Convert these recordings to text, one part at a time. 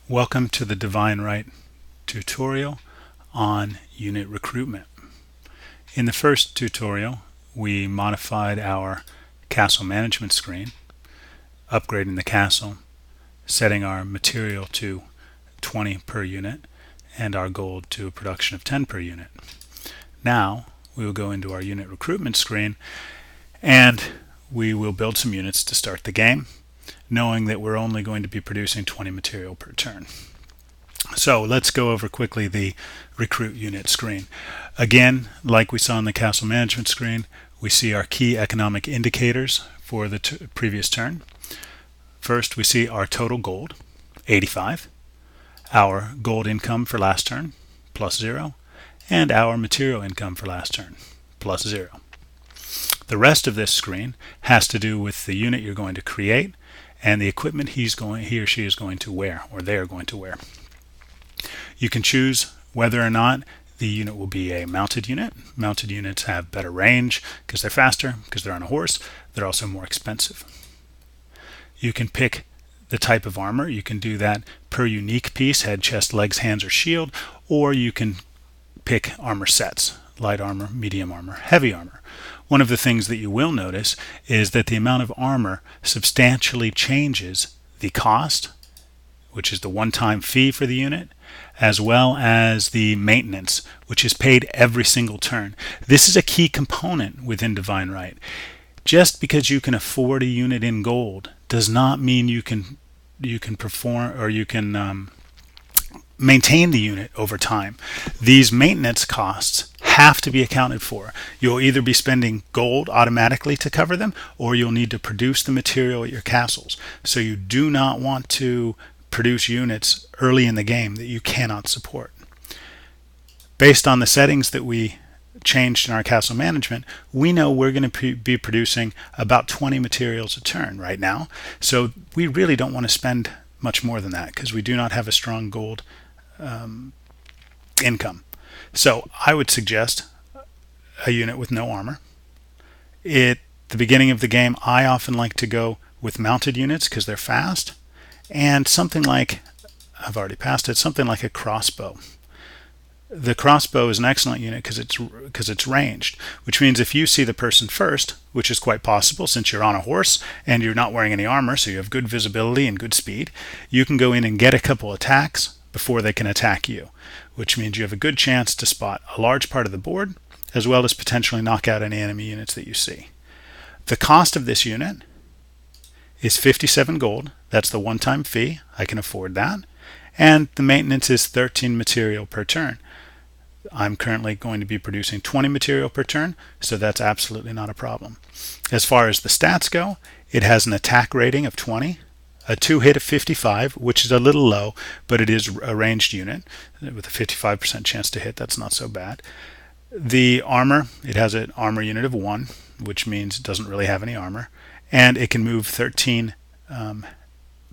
Welcome to the Divine Right tutorial on unit recruitment. In the first tutorial, we modified our castle management screen, upgrading the castle, setting our material to 20 per unit, and our gold to a production of 10 per unit. Now, we will go into our unit recruitment screen, and we will build some units to start the game, knowing that we're only going to be producing 20 material per turn. So let's go over quickly the recruit unit screen. Again, like we saw in the castle management screen, we see our key economic indicators for the previous turn. First, we see our total gold, 85, our gold income for last turn, +0, and our material income for last turn, +0. The rest of this screen has to do with the unit you're going to create and the equipment he or she is going to wear, or they are going to wear. You can choose whether or not the unit will be a mounted unit. Mounted units have better range because they're faster, because they're on a horse. They're also more expensive. You can pick the type of armor. You can do that per unique piece, head, chest, legs, hands, or shield, or you can pick armor sets, light armor, medium armor, heavy armor. One of the things that you will notice is that the amount of armor substantially changes the cost, which is the one-time fee for the unit, as well as the maintenance, which is paid every single turn. This is a key component within Divine Right. Just because you can afford a unit in gold does not mean you can perform, or you can maintain the unit over time. These maintenance costs have to be accounted for. You'll either be spending gold automatically to cover them, or you'll need to produce the material at your castles. So you do not want to produce units early in the game that you cannot support. Based on the settings that we changed in our castle management, we know we're going to be producing about 20 materials a turn right now. So we really don't want to spend much more than that because we do not have a strong gold income. So I would suggest a unit with no armor. At the beginning of the game, I often like to go with mounted units because they're fast, and something like, I've already passed it, something like a crossbow. The crossbow is an excellent unit because it's ranged, which means if you see the person first, which is quite possible since you're on a horse and you're not wearing any armor, so you have good visibility and good speed, you can go in and get a couple attacks before they can attack you, which means you have a good chance to spot a large part of the board, as well as potentially knock out any enemy units that you see. The cost of this unit is 57 gold. That's the one-time fee. I can afford that. And the maintenance is 13 material per turn. I'm currently going to be producing 20 material per turn, so that's absolutely not a problem. As far as the stats go, it has an attack rating of 20, a 2-hit of 55, which is a little low, but it is a ranged unit with a 55% chance to hit. That's not so bad. The armor, it has an armor unit of 1, which means it doesn't really have any armor, and it can move 13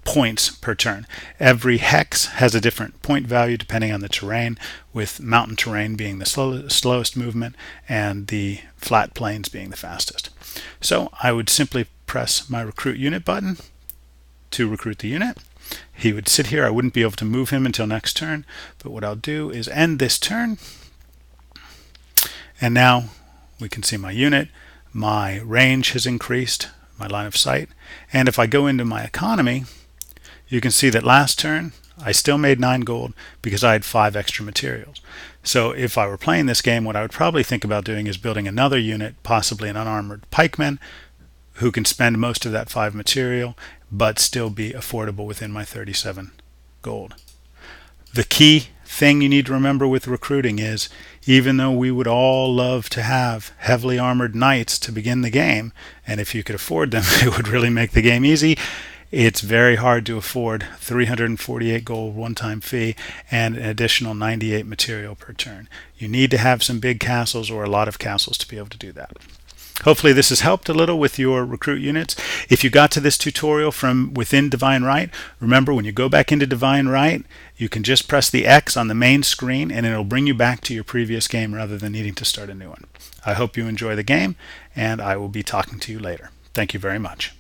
points per turn. Every hex has a different point value depending on the terrain, with mountain terrain being the slowest movement and the flat plains being the fastest. So I would simply press my recruit unit button to recruit the unit. He would sit here. I wouldn't be able to move him until next turn, but what I'll do is end this turn, and now we can see my unit. My range has increased, my line of sight, and if I go into my economy, you can see that last turn I still made 9 gold because I had 5 extra materials. So if I were playing this game, what I would probably think about doing is building another unit, possibly an unarmored pikeman, who can spend most of that 5 material but still be affordable within my 37 gold. The key thing you need to remember with recruiting is, even though we would all love to have heavily armored knights to begin the game, and if you could afford them, it would really make the game easy, it's very hard to afford 348 gold one-time fee and an additional 98 material per turn. You need to have some big castles or a lot of castles to be able to do that. Hopefully this has helped a little with your recruit units. If you got to this tutorial from within Divine Right, remember when you go back into Divine Right, you can just press the X on the main screen and it'll bring you back to your previous game rather than needing to start a new one. I hope you enjoy the game, and I will be talking to you later. Thank you very much.